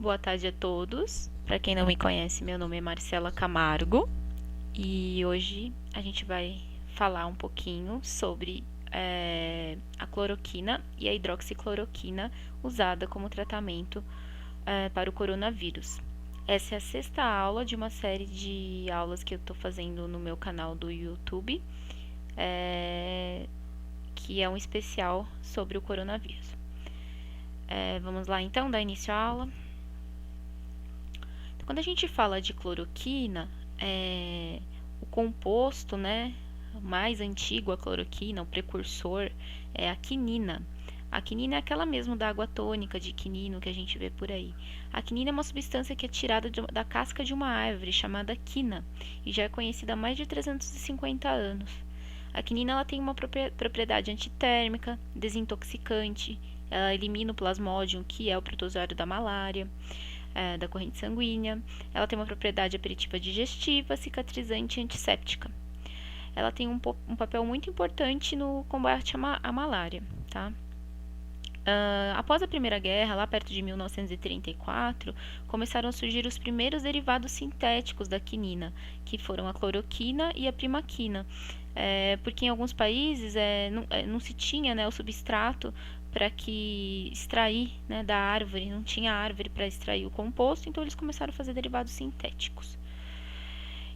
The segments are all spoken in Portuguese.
boa tarde a todos. Para quem não me conhece, meu nome é Marcela Camargo e hoje a gente vai falar um pouquinho sobre a cloroquina e a hidroxicloroquina usada como tratamento para o coronavírus. Essa é a sexta aula de uma série de aulas que eu estou fazendo no meu canal do YouTube, que é um especial sobre o coronavírus. Vamos lá então, dar início à aula. Quando a gente fala de cloroquina, o composto, né, mais antigo a cloroquina, o precursor, é a quinina. A quinina é aquela mesmo da água tônica de quinino que a gente vê por aí. A quinina é uma substância que é tirada da casca de uma árvore chamada quina e já é conhecida há mais de 350 anos. A quinina ela tem uma propriedade antitérmica, desintoxicante, ela elimina o plasmodium, que é o protozoário da malária, da corrente sanguínea. Ela tem uma propriedade aperitiva digestiva, cicatrizante e antisséptica. Ela tem um papel muito importante no combate à malária, tá? Após a Primeira Guerra, lá perto de 1934, começaram a surgir os primeiros derivados sintéticos da quinina, que foram a cloroquina e a primaquina, porque em alguns países não se tinha, né, o substrato para que extrair, né, da árvore, não tinha árvore para extrair o composto, então eles começaram a fazer derivados sintéticos.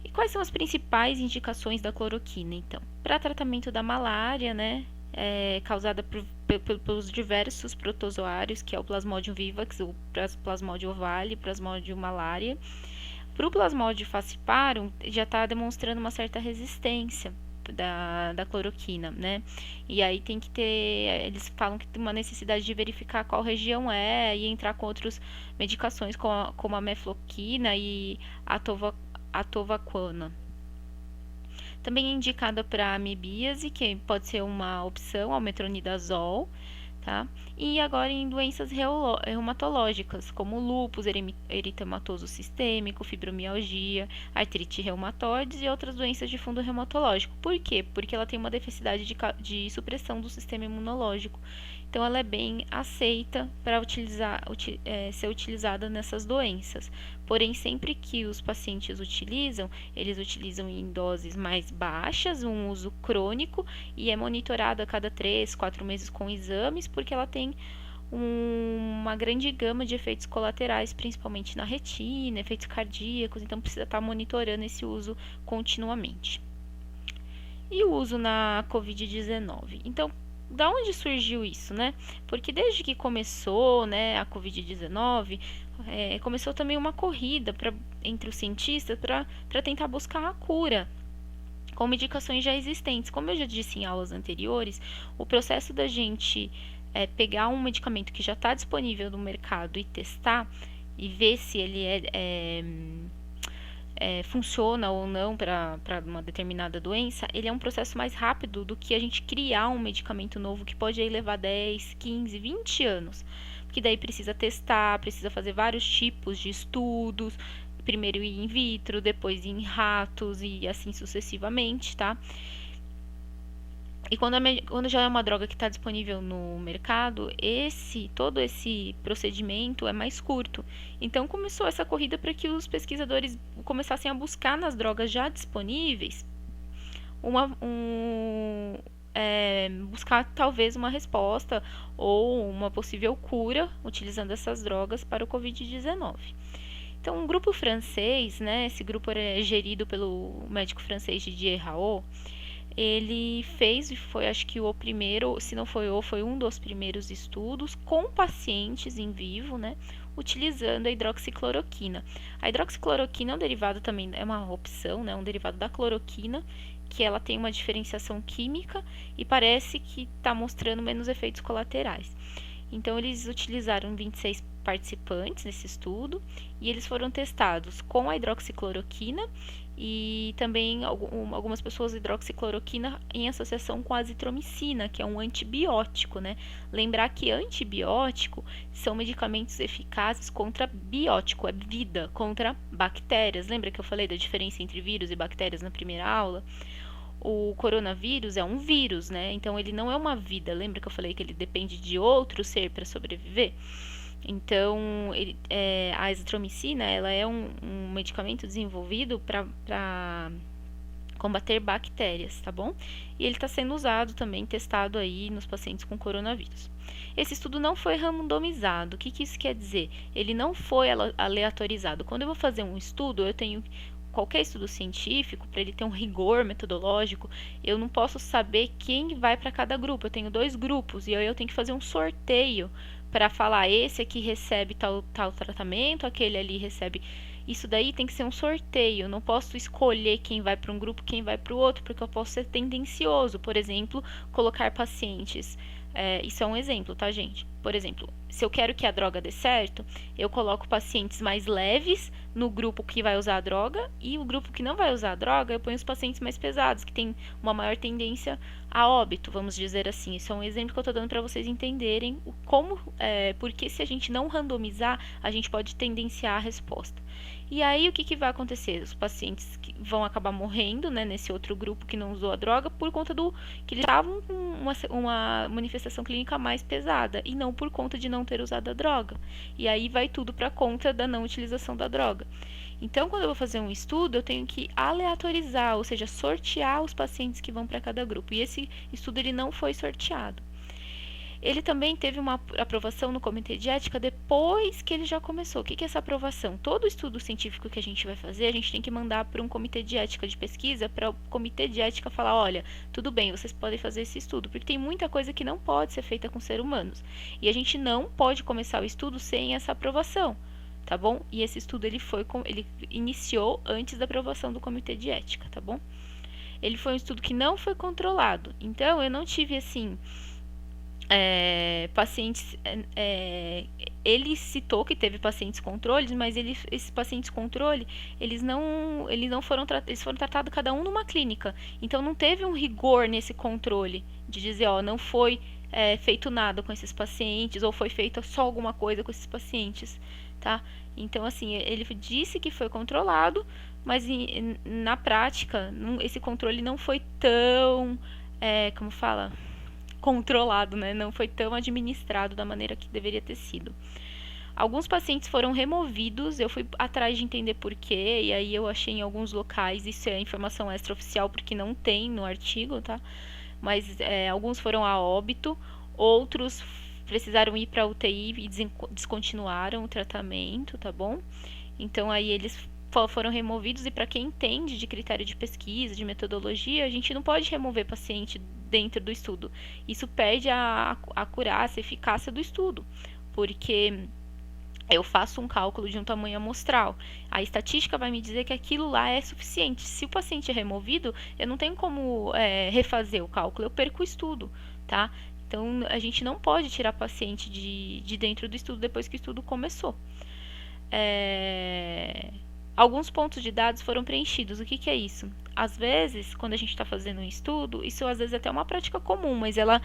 E quais são as principais indicações da cloroquina, então? Para tratamento da malária, né, causada pelos diversos protozoários, que é o Plasmodium vivax, o Plasmodium ovale, o Plasmodium malaria. Para o Plasmodium falciparum, já está demonstrando uma certa resistência da cloroquina, né? E aí tem que ter, eles falam que tem uma necessidade de verificar qual região e entrar com outras medicações como a mefloquina e a atovaquona. Também é indicada para amebíase, que pode ser uma opção, ao metronidazol, tá? E agora em doenças reumatológicas, como lúpus eritematoso sistêmico, fibromialgia, artrite reumatoide e outras doenças de fundo reumatológico. Por quê? Porque ela tem uma deficiência de supressão do sistema imunológico. Então, ela é bem aceita para ser utilizada nessas doenças. Porém, sempre que os pacientes utilizam, eles utilizam em doses mais baixas, um uso crônico, e é monitorado a cada 3, 4 meses com exames, porque ela tem uma grande gama de efeitos colaterais, principalmente na retina, efeitos cardíacos, então precisa estar monitorando esse uso continuamente. E o uso na Covid-19? Então, da onde surgiu isso, né? Porque desde que começou, né, a Covid-19, começou também uma corrida entre os cientistas para tentar buscar a cura com medicações já existentes. Como eu já disse em aulas anteriores, o processo da gente pegar um medicamento que já está disponível no mercado e testar e ver se ele funciona ou não para uma determinada doença, ele é um processo mais rápido do que a gente criar um medicamento novo que pode aí levar 10, 15, 20 anos. Porque daí precisa testar, precisa fazer vários tipos de estudos, primeiro in vitro, depois em ratos e assim sucessivamente, tá? E quando já é uma droga que está disponível no mercado, todo esse procedimento é mais curto. Então começou essa corrida para que os pesquisadores começassem a buscar nas drogas já disponíveis buscar talvez uma resposta ou uma possível cura utilizando essas drogas para o Covid-19. Então, um grupo francês, né, esse grupo é gerido pelo médico francês Didier Raoult, ele fez, foi acho que o primeiro, se não foi um dos primeiros estudos com pacientes em vivo, né, utilizando a hidroxicloroquina. A hidroxicloroquina é um derivado também, é uma opção, né, um derivado da cloroquina, que ela tem uma diferenciação química e parece que está mostrando menos efeitos colaterais. Então, eles utilizaram 26 participantes nesse estudo e eles foram testados com a hidroxicloroquina e também algumas pessoas hidroxicloroquina em associação com a azitromicina, que é um antibiótico, né? Lembrar que antibiótico são medicamentos eficazes contra biótico, é vida, contra bactérias. Lembra que eu falei da diferença entre vírus e bactérias na primeira aula? O coronavírus é um vírus, né? Então ele não é uma vida. Lembra que eu falei que ele depende de outro ser para sobreviver? Então, a azitromicina, ela é um medicamento desenvolvido para combater bactérias, tá bom? E ele está sendo usado também, testado aí nos pacientes com coronavírus. Esse estudo não foi randomizado. O que isso quer dizer? Ele não foi aleatorizado. Quando eu vou fazer um estudo, eu tenho qualquer estudo científico, para ele ter um rigor metodológico, eu não posso saber quem vai para cada grupo. Eu tenho 2 grupos e aí eu tenho que fazer um sorteio para falar esse aqui recebe tal tratamento, aquele ali recebe. Isso daí tem que ser um sorteio. Eu não posso escolher quem vai para um grupo, quem vai para o outro, porque eu posso ser tendencioso. Por exemplo, colocar pacientes. Isso é um exemplo, tá, gente? Por exemplo, se eu quero que a droga dê certo, eu coloco pacientes mais leves no grupo que vai usar a droga e o grupo que não vai usar a droga, eu ponho os pacientes mais pesados, que tem uma maior tendência a óbito, vamos dizer assim. Isso é um exemplo que eu estou dando para vocês entenderem porque se a gente não randomizar, a gente pode tendenciar a resposta. E aí, o que vai acontecer? Os pacientes que vão acabar morrendo, né, nesse outro grupo que não usou a droga, por conta que eles estavam com uma manifestação clínica mais pesada, e não por conta de não ter usado a droga. E aí vai tudo para conta da não utilização da droga. Então, quando eu vou fazer um estudo, eu tenho que aleatorizar, ou seja, sortear os pacientes que vão para cada grupo. E esse estudo ele não foi sorteado. Ele também teve uma aprovação no comitê de ética depois que ele já começou. O que é essa aprovação? Todo estudo científico que a gente vai fazer, a gente tem que mandar para um comitê de ética de pesquisa, para o comitê de ética falar, olha, tudo bem, vocês podem fazer esse estudo, porque tem muita coisa que não pode ser feita com seres humanos. E a gente não pode começar o estudo sem essa aprovação, tá bom? E esse estudo ele iniciou antes da aprovação do comitê de ética, tá bom? Ele foi um estudo que não foi controlado. Então, eu não tive assim pacientes. Ele citou que teve pacientes controles, mas esses pacientes controle, eles foram tratados cada um numa clínica. Então não teve um rigor nesse controle de dizer, não foi feito nada com esses pacientes ou foi feita só alguma coisa com esses pacientes, tá? Então assim, ele disse que foi controlado, mas na prática esse controle não foi tão, como fala, controlado, né? Não foi tão administrado da maneira que deveria ter sido. Alguns pacientes foram removidos, eu fui atrás de entender porquê, e aí eu achei em alguns locais, isso é informação extraoficial porque não tem no artigo, tá? Mas alguns foram a óbito, outros precisaram ir para UTI e descontinuaram o tratamento, tá bom? Então aí eles foram removidos, e para quem entende de critério de pesquisa, de metodologia, a gente não pode remover paciente dentro do estudo. Isso perde a acurácia, a eficácia do estudo, porque eu faço um cálculo de um tamanho amostral. A estatística vai me dizer que aquilo lá é suficiente. Se o paciente é removido, eu não tenho como refazer o cálculo, eu perco o estudo, tá? Então, a gente não pode tirar paciente de dentro do estudo depois que o estudo começou. Alguns pontos de dados foram preenchidos. O que é isso? Às vezes, quando a gente está fazendo um estudo, isso às vezes é até uma prática comum, mas ela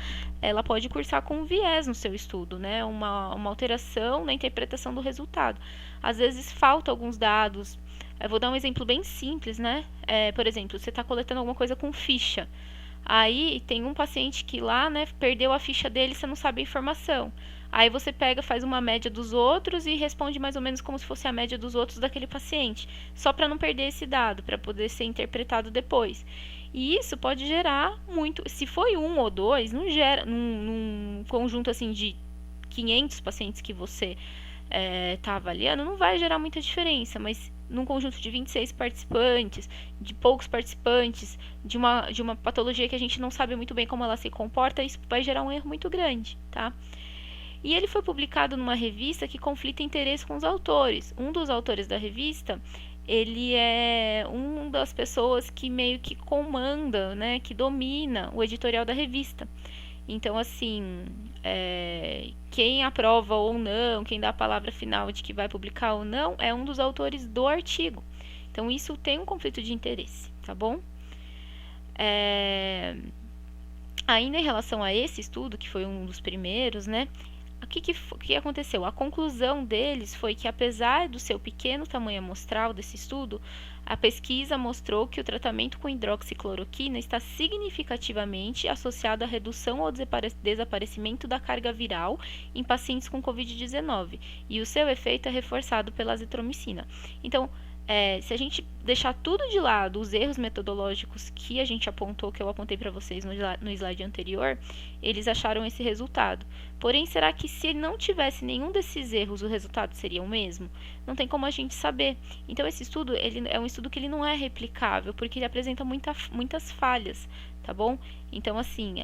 pode cursar com um viés no seu estudo, né? Uma alteração na interpretação do resultado. Às vezes falta alguns dados. Eu vou dar um exemplo bem simples, né? Por exemplo, você está coletando alguma coisa com ficha. Aí tem um paciente que lá, né, perdeu a ficha dele, você não sabe a informação. Aí você pega, faz uma média dos outros e responde mais ou menos como se fosse a média dos outros daquele paciente, só para não perder esse dado, para poder ser interpretado depois. E isso pode gerar muito, se foi um ou dois, não gera num conjunto assim de 500 pacientes que você está avaliando, não vai gerar muita diferença, mas num conjunto de 26 participantes, de poucos participantes, de uma patologia que a gente não sabe muito bem como ela se comporta, isso vai gerar um erro muito grande, tá? E ele foi publicado numa revista que conflita interesse com os autores. Um dos autores da revista, ele é uma das pessoas que meio que comanda, né, que domina o editorial da revista. Então, assim, quem aprova ou não, quem dá a palavra final de que vai publicar ou não, é um dos autores do artigo. Então, isso tem um conflito de interesse, tá bom? Ainda em relação a esse estudo, que foi um dos primeiros, né? que aconteceu? A conclusão deles foi que, apesar do seu pequeno tamanho amostral desse estudo, a pesquisa mostrou que o tratamento com hidroxicloroquina está significativamente associado à redução ou desaparecimento da carga viral em pacientes com Covid-19, e o seu efeito é reforçado pela azitromicina. Então, se a gente deixar tudo de lado, os erros metodológicos que a gente apontou, que eu apontei para vocês no slide anterior, eles acharam esse resultado. Porém, será que se não tivesse nenhum desses erros, o resultado seria o mesmo? Não tem como a gente saber. Então, esse estudo ele é um estudo que ele não é replicável, porque ele apresenta muitas falhas, tá bom? Então, assim,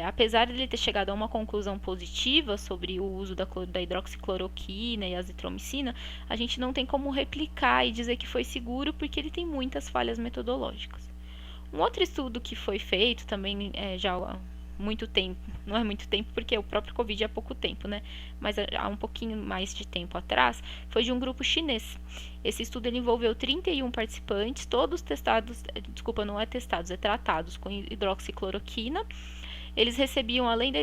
apesar de ele ter chegado a uma conclusão positiva sobre o uso da hidroxicloroquina e azitromicina, a gente não tem como replicar e dizer que foi seguro, porque ele tem muitas falhas metodológicas. Um outro estudo que foi feito também já há muito tempo, não é muito tempo porque o próprio Covid é há pouco tempo, né? Mas há um pouquinho mais de tempo atrás, foi de um grupo chinês. Esse estudo ele envolveu 31 participantes, todos tratados com hidroxicloroquina. Eles recebiam, além da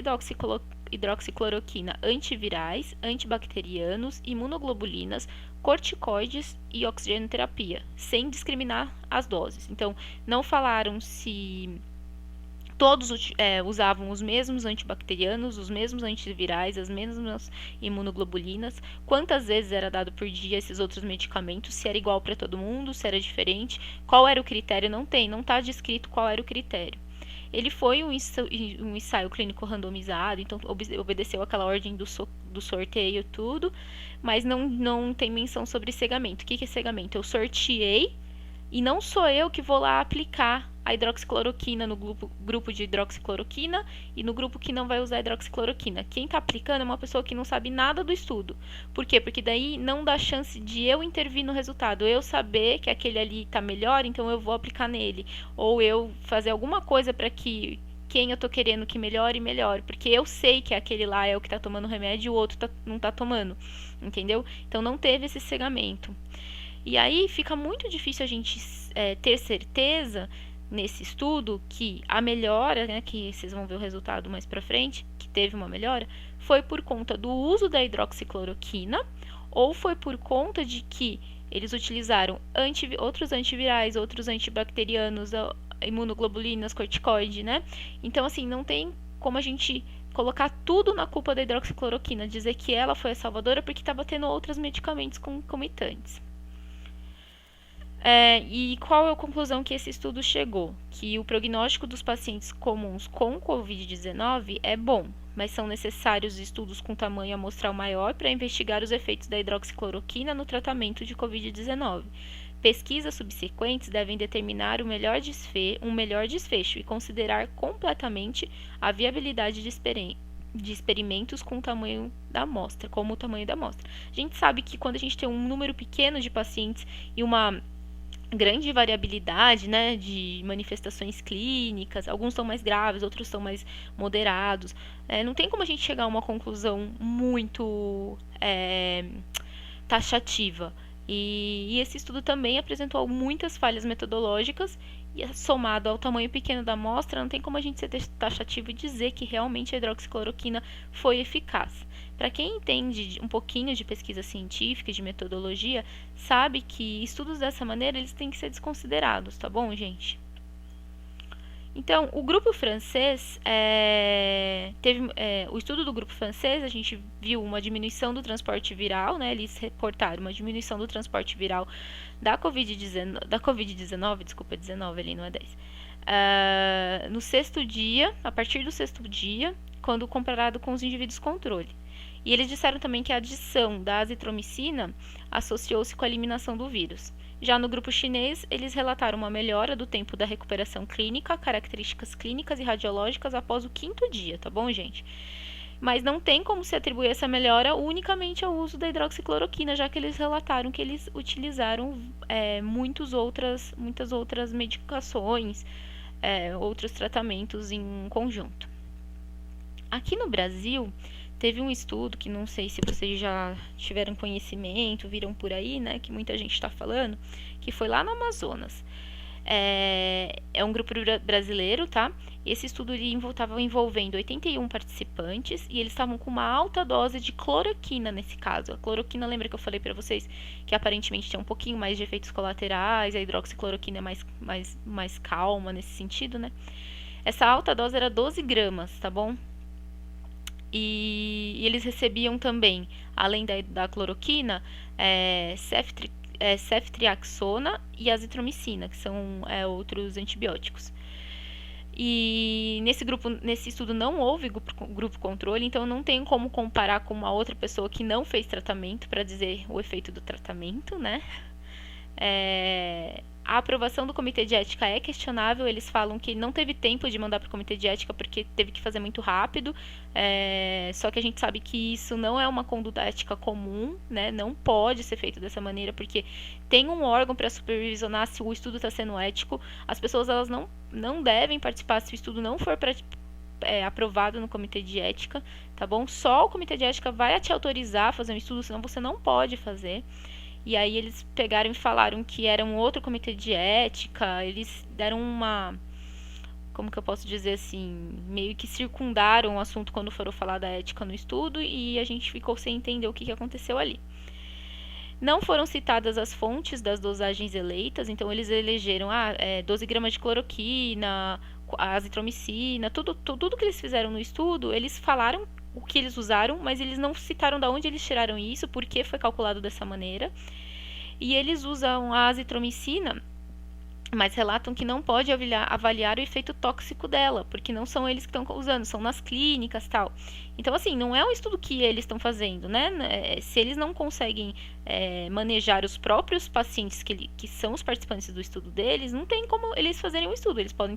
hidroxicloroquina, antivirais, antibacterianos, imunoglobulinas, corticoides e oxigenoterapia, sem discriminar as doses. Então, não falaram se todos usavam os mesmos antibacterianos, os mesmos antivirais, as mesmas imunoglobulinas, quantas vezes era dado por dia esses outros medicamentos, se era igual para todo mundo, se era diferente, qual era o critério, não está descrito qual era o critério. Ele foi um ensaio clínico randomizado, então obedeceu aquela ordem do sorteio tudo, mas não tem menção sobre cegamento. O que é cegamento? Eu sorteei e não sou eu que vou lá aplicar a hidroxicloroquina no grupo de hidroxicloroquina e no grupo que não vai usar hidroxicloroquina. Quem está aplicando é uma pessoa que não sabe nada do estudo. Por quê? Porque daí não dá chance de eu intervir no resultado. Eu saber que aquele ali está melhor, então eu vou aplicar nele. Ou eu fazer alguma coisa para que quem eu estou querendo que melhore, melhore. Porque eu sei que aquele lá é o que está tomando remédio e o outro não está tomando. Entendeu? Então não teve esse cegamento. E aí fica muito difícil a gente ter certeza nesse estudo que a melhora, né, que vocês vão ver o resultado mais para frente, que teve uma melhora, foi por conta do uso da hidroxicloroquina ou foi por conta de que eles utilizaram outros antivirais, outros antibacterianos, imunoglobulinas, corticoide, né? Então, assim, não tem como a gente colocar tudo na culpa da hidroxicloroquina, dizer que ela foi a salvadora porque estava tendo outros medicamentos concomitantes. E qual é a conclusão que esse estudo chegou? Que o prognóstico dos pacientes comuns com Covid-19 é bom, mas são necessários estudos com tamanho amostral maior para investigar os efeitos da hidroxicloroquina no tratamento de Covid-19. Pesquisas subsequentes devem determinar um melhor desfecho e considerar completamente a viabilidade de experimentos com o tamanho da amostra, como o tamanho da amostra. A gente sabe que quando a gente tem um número pequeno de pacientes e uma grande variabilidade, né, de manifestações clínicas, alguns são mais graves, outros são mais moderados, não tem como a gente chegar a uma conclusão muito taxativa. E esse estudo também apresentou muitas falhas metodológicas e, somado ao tamanho pequeno da amostra, não tem como a gente ser taxativo e dizer que realmente a hidroxicloroquina foi eficaz. Para quem entende um pouquinho de pesquisa científica e de metodologia, sabe que estudos dessa maneira eles têm que ser desconsiderados, tá bom, gente? Então, o grupo francês o estudo do grupo francês, a gente viu uma diminuição do transporte viral, né? Eles reportaram uma diminuição do transporte viral da Covid-19, desculpa, 19 ali, não é 10. No sexto dia, a partir do sexto dia, quando comparado com os indivíduos controle. E eles disseram também que a adição da azitromicina associou-se com a eliminação do vírus. Já no grupo chinês, eles relataram uma melhora do tempo da recuperação clínica, características clínicas e radiológicas após o quinto dia, tá bom, gente? Mas não tem como se atribuir essa melhora unicamente ao uso da hidroxicloroquina, já que eles relataram que eles utilizaram muitas outras medicações, outros tratamentos em conjunto. Aqui no Brasil, teve um estudo que não sei se vocês já tiveram conhecimento, viram por aí, né, que muita gente está falando, que foi lá no Amazonas. É um grupo brasileiro, tá? Esse estudo estava envolvendo 81 participantes e eles estavam com uma alta dose de cloroquina nesse caso. A cloroquina, lembra que eu falei para vocês que aparentemente tem um pouquinho mais de efeitos colaterais, a hidroxicloroquina é mais calma nesse sentido, né? Essa alta dose era 12 gramas, tá bom? E eles recebiam também, além da cloroquina, ceftriaxona e azitromicina, que são outros antibióticos. E nesse estudo não houve grupo controle, então não tem como comparar com uma outra pessoa que não fez tratamento para dizer o efeito do tratamento, né? A aprovação do comitê de ética é questionável. Eles falam que não teve tempo de mandar para o comitê de ética porque teve que fazer muito rápido. Só que a gente sabe que isso não é uma conduta ética comum, né? Não pode ser feito dessa maneira porque tem um órgão para supervisionar se o estudo está sendo ético. As pessoas elas não devem participar se o estudo não for aprovado no comitê de ética, tá bom? Só o comitê de ética vai te autorizar a fazer um estudo, senão você não pode fazer. E aí eles pegaram e falaram que era um outro comitê de ética, eles deram como que eu posso dizer assim, meio que circundaram o assunto quando foram falar da ética no estudo e a gente ficou sem entender o que aconteceu ali. Não foram citadas as fontes das dosagens eleitas, então eles elegeram 12 gramas de cloroquina, azitromicina, tudo que eles fizeram no estudo, eles falaram o que eles usaram, mas eles não citaram de onde eles tiraram isso, por que foi calculado dessa maneira. E eles usam a azitromicina, mas relatam que não pode avaliar o efeito tóxico dela, porque não são eles que estão usando, são nas clínicas e tal. Então, assim, não é um estudo que eles estão fazendo, né? Se eles não conseguem manejar os próprios pacientes que são os participantes do estudo deles, não tem como eles fazerem um estudo. Eles podem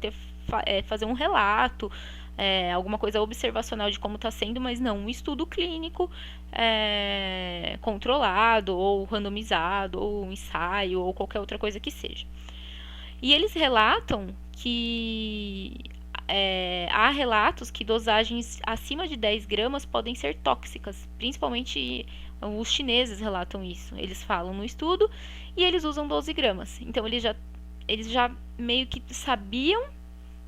fazer um relato, alguma coisa observacional de como está sendo, mas não um estudo clínico controlado, ou randomizado, ou um ensaio, ou qualquer outra coisa que seja. E eles relatam que há relatos que dosagens acima de 10 gramas podem ser tóxicas, principalmente os chineses relatam isso. Eles falam no estudo e eles usam 12 gramas. Então eles já meio que sabiam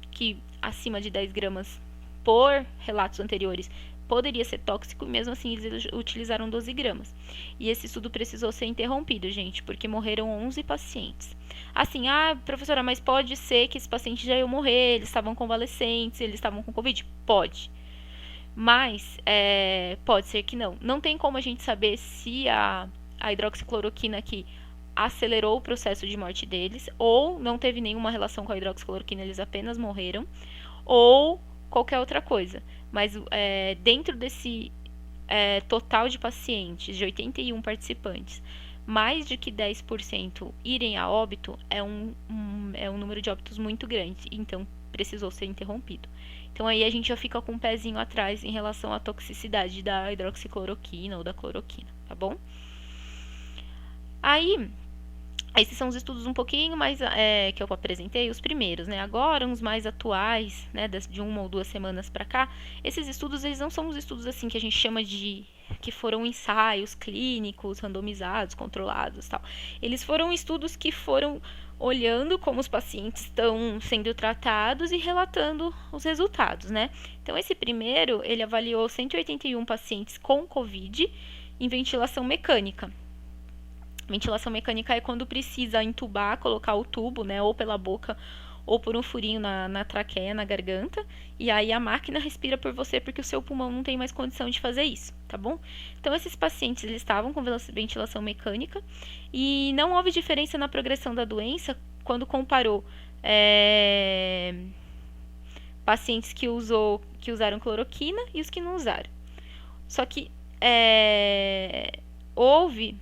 que acima de 10 gramas por relatos anteriores poderia ser tóxico, e mesmo assim eles utilizaram 12 gramas. E esse estudo precisou ser interrompido, gente, porque morreram 11 pacientes. Assim, professora, mas pode ser que esses pacientes já iam morrer, eles estavam convalescentes, eles estavam com Covid? Pode. Mas pode ser que não. Não tem como a gente saber se a hidroxicloroquina aqui acelerou o processo de morte deles, ou não teve nenhuma relação com a hidroxicloroquina, eles apenas morreram, ou qualquer outra coisa. Mas dentro desse total de pacientes, de 81 participantes, mais de que 10% irem a óbito é um número de óbitos muito grande, então precisou ser interrompido. Então aí a gente já fica com um pezinho atrás em relação à toxicidade da hidroxicloroquina ou da cloroquina, tá bom? Aí, esses são os estudos um pouquinho mais que eu apresentei, os primeiros, né? Agora, uns mais atuais, né, de 1 ou 2 semanas para cá, esses estudos, eles não são os estudos assim que a gente chama de que foram ensaios clínicos, randomizados, controlados, tal. Eles foram estudos que foram olhando como os pacientes estão sendo tratados e relatando os resultados, né? Então, esse primeiro, ele avaliou 181 pacientes com COVID em ventilação mecânica. Ventilação mecânica é quando precisa entubar, colocar o tubo, né, ou pela boca ou por um furinho na traqueia, na garganta, e aí a máquina respira por você porque o seu pulmão não tem mais condição de fazer isso, tá bom? Então, esses pacientes, eles estavam com ventilação mecânica e não houve diferença na progressão da doença quando comparou pacientes que usaram cloroquina e os que não usaram. Só que houve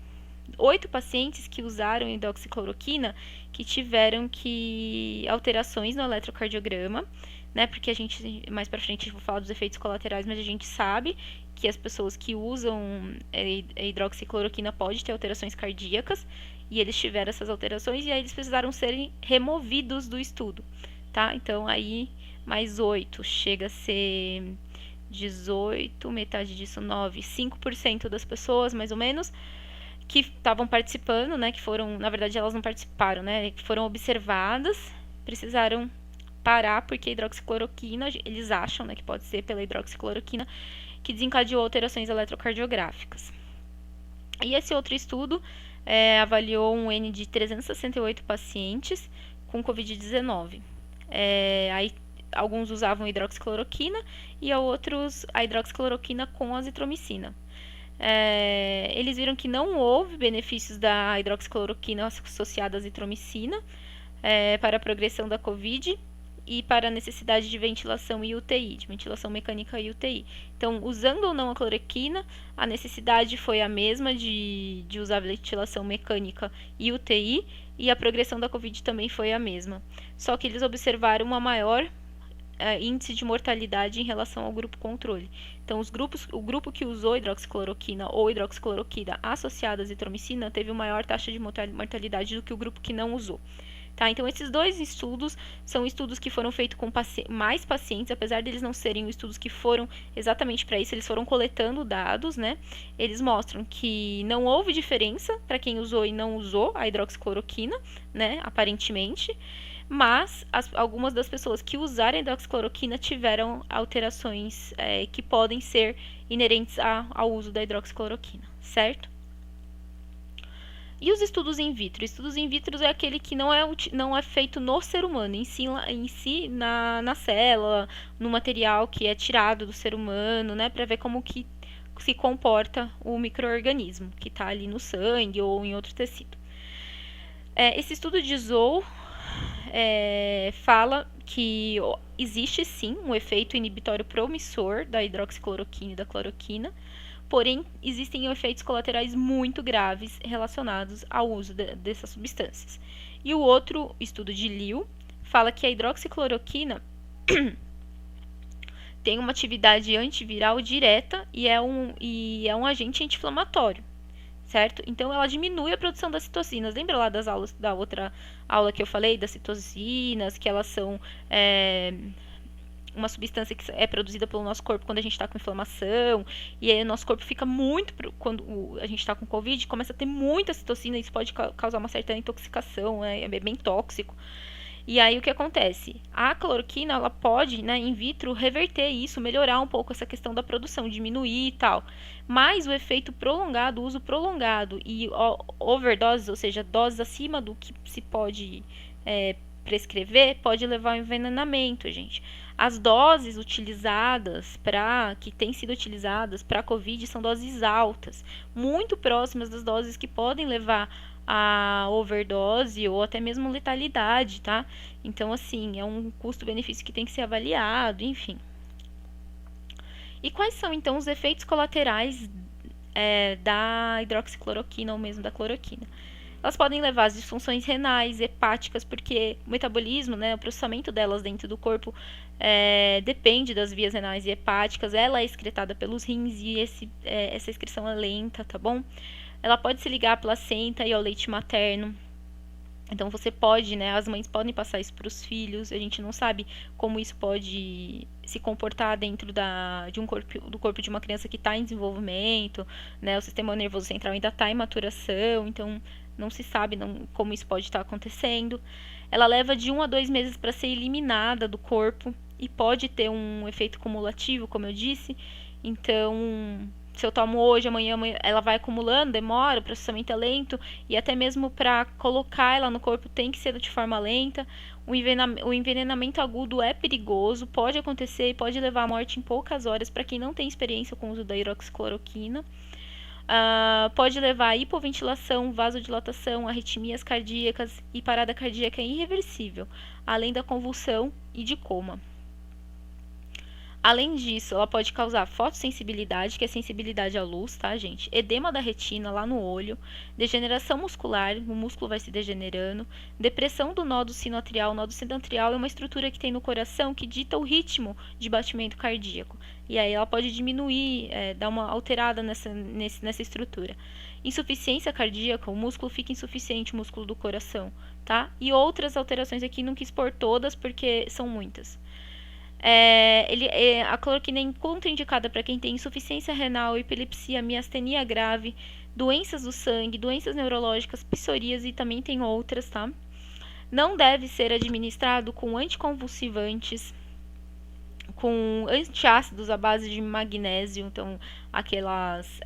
8 pacientes que usaram hidroxicloroquina que tiveram alterações no eletrocardiograma, né? Porque a gente, mais pra frente, eu vou falar dos efeitos colaterais, mas a gente sabe que as pessoas que usam a hidroxicloroquina podem ter alterações cardíacas, e eles tiveram essas alterações, e aí eles precisaram serem removidos do estudo, tá? Então, aí, mais 8, chega a ser 18, metade disso 9, 5% das pessoas, mais ou menos, que estavam participando, né, que foram, na verdade elas não participaram, né, que foram observadas, precisaram parar porque a hidroxicloroquina, eles acham, né, que pode ser pela hidroxicloroquina, que desencadeou alterações eletrocardiográficas. E esse outro estudo avaliou um N de 368 pacientes com Covid-19. Aí alguns usavam hidroxicloroquina e outros a hidroxicloroquina com azitromicina. Eles viram que não houve benefícios da hidroxicloroquina associada à azitromicina para a progressão da Covid e para a necessidade de ventilação e UTI, de ventilação mecânica e UTI. Então, usando ou não a cloroquina, a necessidade foi a mesma de usar ventilação mecânica e UTI, e a progressão da Covid também foi a mesma. Só que eles observaram uma maior índice de mortalidade em relação ao grupo controle. Então, o grupo que usou hidroxicloroquina ou hidroxicloroquina associada à azitromicina teve uma maior taxa de mortalidade do que o grupo que não usou. Tá, então, esses dois estudos são estudos que foram feitos com mais pacientes, apesar deles não serem estudos que foram exatamente para isso, eles foram coletando dados, né? Eles mostram que não houve diferença para quem usou e não usou a hidroxicloroquina, né? Aparentemente, mas algumas das pessoas que usaram a hidroxicloroquina tiveram alterações que podem ser inerentes ao uso da hidroxicloroquina, certo? E os estudos in vitro? Estudos in vitro é aquele que não é feito no ser humano, em si na célula, no material que é tirado do ser humano, né, para ver como que se comporta o micro-organismo que está ali no sangue ou em outro tecido. Esse estudo de Zou fala que existe sim um efeito inibitório promissor da hidroxicloroquina e da cloroquina, porém, existem efeitos colaterais muito graves relacionados ao uso dessas substâncias. E o outro estudo de Liu fala que a hidroxicloroquina tem uma atividade antiviral direta e é um agente anti-inflamatório, certo? Então, ela diminui a produção das citocinas. Lembra lá das aulas, da outra aula que eu falei, das citocinas, que elas são uma substância que é produzida pelo nosso corpo quando a gente está com inflamação, e aí o nosso corpo fica muito, quando a gente está com Covid, começa a ter muita citocina, e isso pode causar uma certa intoxicação, é bem tóxico. E aí o que acontece? A cloroquina, ela pode, né, in vitro, reverter isso, melhorar um pouco essa questão da produção, diminuir e tal. Mas o efeito prolongado, o uso prolongado e overdoses, ou seja, doses acima do que se pode prescrever, pode levar ao envenenamento, gente. As doses utilizadas que têm sido utilizadas para a Covid são doses altas, muito próximas das doses que podem levar a overdose ou até mesmo letalidade, tá? Então, assim, é um custo-benefício que tem que ser avaliado, enfim. E quais são, então, os efeitos colaterais da hidroxicloroquina ou mesmo da cloroquina? Elas podem levar às disfunções renais, hepáticas, porque o metabolismo, né, o processamento delas dentro do corpo depende das vias renais e hepáticas. Ela é excretada pelos rins e essa excreção é lenta, tá bom? Ela pode se ligar à placenta e ao leite materno. Então, você pode, né, as mães podem passar isso para os filhos. A gente não sabe como isso pode se comportar dentro do corpo de uma criança que está em desenvolvimento, né? O sistema nervoso central ainda está em maturação, então não se sabe como isso pode estar acontecendo. Ela leva de 1 a 2 meses para ser eliminada do corpo e pode ter um efeito cumulativo, como eu disse. Então, se eu tomo hoje, amanhã ela vai acumulando, demora, o processamento é lento, e até mesmo para colocar ela no corpo tem que ser de forma lenta. O envenenamento agudo é perigoso, pode acontecer e pode levar à morte em poucas horas para quem não tem experiência com o uso da hidroxicloroquina. Pode levar a hipoventilação, vasodilatação, arritmias cardíacas e parada cardíaca irreversível, além da convulsão e de coma. Além disso, ela pode causar fotossensibilidade, que é sensibilidade à luz, tá, gente? Edema da retina lá no olho, degeneração muscular, o músculo vai se degenerando, depressão do nódo sinoatrial. O nódo sinoatrial é uma estrutura que tem no coração que dita o ritmo de batimento cardíaco. E aí ela pode diminuir, dar uma alterada nessa estrutura. Insuficiência cardíaca, o músculo fica insuficiente, o músculo do coração, tá? E outras alterações aqui, não quis pôr todas porque são muitas. A cloroquina é contraindicada para quem tem insuficiência renal, epilepsia, miastenia grave, doenças do sangue, doenças neurológicas, psoríase e também tem outras, tá? Não deve ser administrado com anticonvulsivantes, com antiácidos à base de magnésio, então aquelas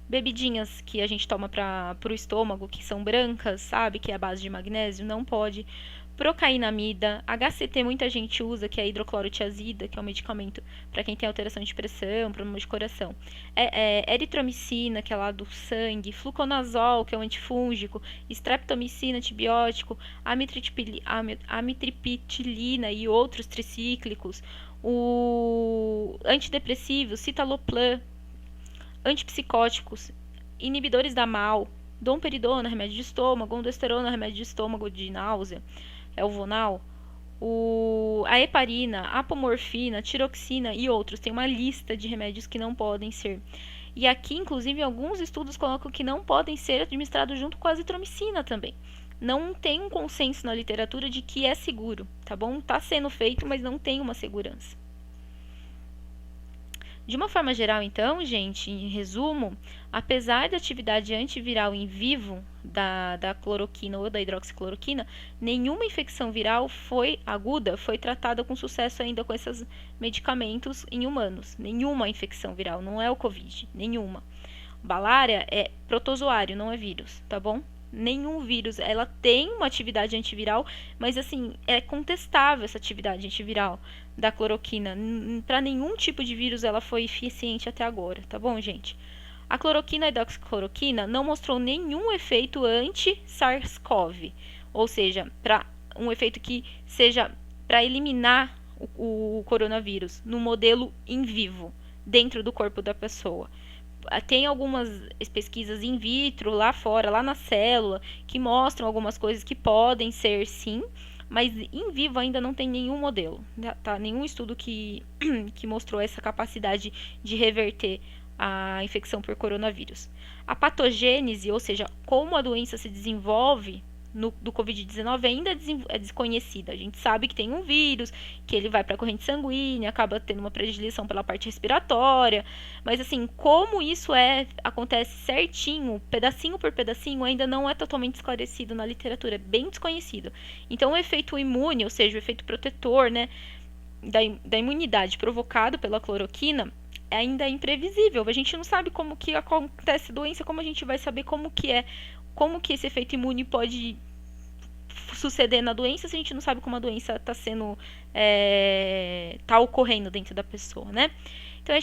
bebidinhas que a gente toma para o estômago, que são brancas, sabe, que é a base de magnésio, não pode. Procainamida, HCT muita gente usa, que é a hidroclorotiazida, que é um medicamento para quem tem alteração de pressão, problema de coração. Eritromicina, que é lá do sangue, fluconazol, que é um antifúngico, streptomicina, antibiótico, amitriptilina e outros tricíclicos, o antidepressivos, citalopram, antipsicóticos, inibidores da MAO, domperidona, remédio de estômago, ondansetron, remédio de estômago de náusea, é o Vonal, a heparina, apomorfina, tiroxina e outros. Tem uma lista de remédios que não podem ser. E aqui, inclusive, alguns estudos colocam que não podem ser administrados junto com a azitromicina também. Não tem um consenso na literatura de que é seguro, tá bom? Está sendo feito, mas não tem uma segurança. De uma forma geral, então, gente, em resumo, apesar da atividade antiviral em vivo da cloroquina ou da hidroxicloroquina, nenhuma infecção viral aguda foi tratada com sucesso ainda com esses medicamentos em humanos. Nenhuma infecção viral, não é o Covid, nenhuma. Malária é protozoário, não é vírus, tá bom? Nenhum vírus, ela tem uma atividade antiviral, mas assim, é contestável essa atividade antiviral da cloroquina. Para nenhum tipo de vírus ela foi eficiente até agora, tá bom, gente? A cloroquina e a hidroxicloroquina não mostrou nenhum efeito anti-SARS-CoV, ou seja, para um efeito que seja para eliminar o coronavírus no modelo in vivo, dentro do corpo da pessoa. Tem algumas pesquisas in vitro lá fora, lá na célula, que mostram algumas coisas que podem ser sim, mas em vivo ainda não tem nenhum modelo, tá? Nenhum estudo que mostrou essa capacidade de reverter a infecção por coronavírus. A patogênese, ou seja, como a doença se desenvolve do Covid-19 ainda é desconhecida. A gente sabe que tem um vírus, que ele vai para a corrente sanguínea, acaba tendo uma predileção pela parte respiratória, mas assim, como isso acontece certinho, pedacinho por pedacinho, ainda não é totalmente esclarecido na literatura, é bem desconhecido. Então, o efeito imune, ou seja, o efeito protetor, né, da imunidade provocado pela cloroquina, ainda é imprevisível. A gente não sabe como que acontece a doença, como a gente vai saber como que esse efeito imune pode suceder na doença se a gente não sabe como a doença tá ocorrendo dentro da pessoa, né? Então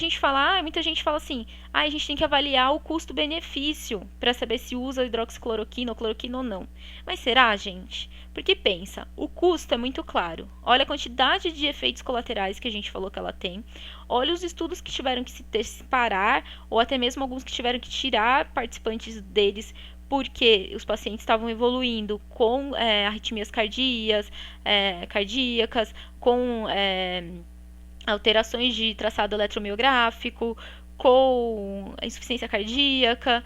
muita gente fala assim, a gente tem que avaliar o custo-benefício para saber se usa hidroxicloroquina ou cloroquina ou não. Mas será, gente? Porque pensa, o custo é muito claro. Olha a quantidade de efeitos colaterais que a gente falou que ela tem. Olha os estudos que tiveram que se parar, ou até mesmo alguns que tiveram que tirar participantes deles porque os pacientes estavam evoluindo com arritmias cardíacas, com alterações de traçado eletromiográfico, com insuficiência cardíaca,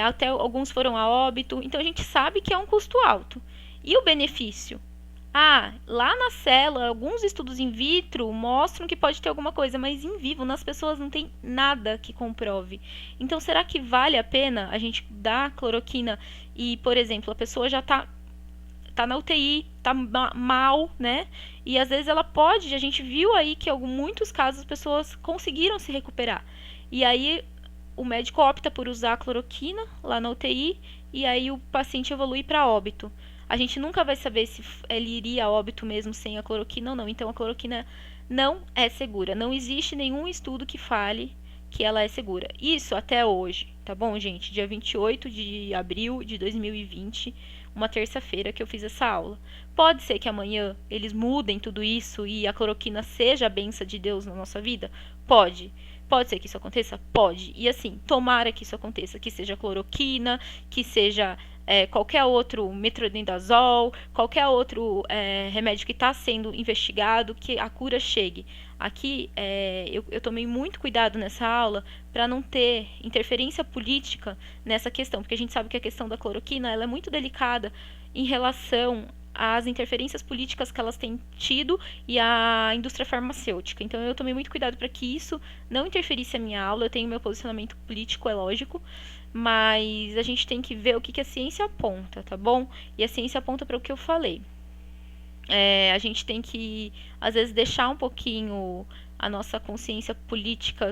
até alguns foram a óbito. Então a gente sabe que é um custo alto. E o benefício? Lá na célula, alguns estudos in vitro mostram que pode ter alguma coisa, mas em vivo, nas pessoas, não tem nada que comprove. Então, será que vale a pena a gente dar cloroquina e, por exemplo, a pessoa já tá na UTI, tá mal, né? E às vezes a gente viu aí que em muitos casos as pessoas conseguiram se recuperar. E aí o médico opta por usar a cloroquina lá na UTI e aí o paciente evolui para óbito. A gente nunca vai saber se ele iria a óbito mesmo sem a cloroquina ou não. Então a cloroquina não é segura. Não existe nenhum estudo que fale que ela é segura. Isso até hoje, tá bom, gente? Dia 28 de abril de 2020, uma terça-feira que eu fiz essa aula. Pode ser que amanhã eles mudem tudo isso e a cloroquina seja a bênção de Deus na nossa vida? Pode. Pode ser que isso aconteça? Pode. E assim, tomara que isso aconteça, que seja cloroquina, que seja qualquer outro metronidazol, qualquer outro remédio que está sendo investigado, que a cura chegue. Aqui eu tomei muito cuidado nessa aula para não ter interferência política nessa questão, porque a gente sabe que a questão da cloroquina ela é muito delicada em relação às interferências políticas que elas têm tido e a indústria farmacêutica. Então eu tomei muito cuidado para que isso não interferisse a minha aula. Eu tenho meu posicionamento político, é lógico, mas a gente tem que ver o que a ciência aponta, tá bom? E a ciência aponta para o que eu falei. A gente tem que, às vezes, deixar um pouquinho a nossa consciência política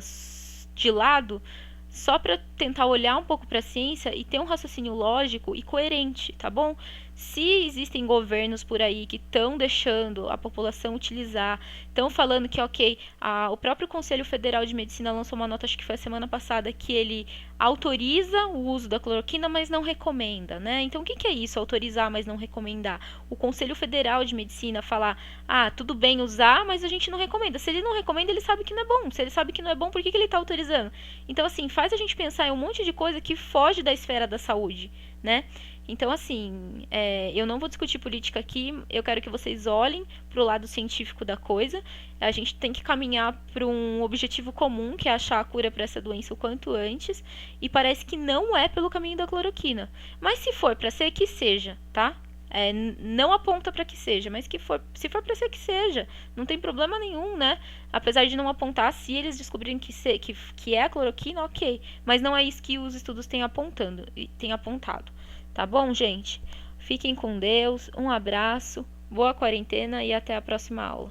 de lado, só para tentar olhar um pouco para a ciência e ter um raciocínio lógico e coerente, tá bom? Se existem governos por aí que estão deixando a população utilizar, estão falando que, ok, o próprio Conselho Federal de Medicina lançou uma nota, acho que foi a semana passada, que ele autoriza o uso da cloroquina, mas não recomenda, né? Então, o que é isso, autorizar, mas não recomendar? O Conselho Federal de Medicina falar, tudo bem usar, mas a gente não recomenda. Se ele não recomenda, ele sabe que não é bom. Se ele sabe que não é bom, por que ele está autorizando? Então, assim, faz a gente pensar em um monte de coisa que foge da esfera da saúde, né? Então, assim, eu não vou discutir política aqui, eu quero que vocês olhem para o lado científico da coisa. A gente tem que caminhar para um objetivo comum, que é achar a cura para essa doença o quanto antes, e parece que não é pelo caminho da cloroquina. Mas se for para ser, que seja, tá? Não aponta para que seja, mas se for para ser, que seja. Não tem problema nenhum, né? Apesar de não apontar, se eles descobrirem que é a cloroquina, ok. Mas não é isso que os estudos têm apontado. Tá bom, gente? Fiquem com Deus, um abraço, boa quarentena e até a próxima aula.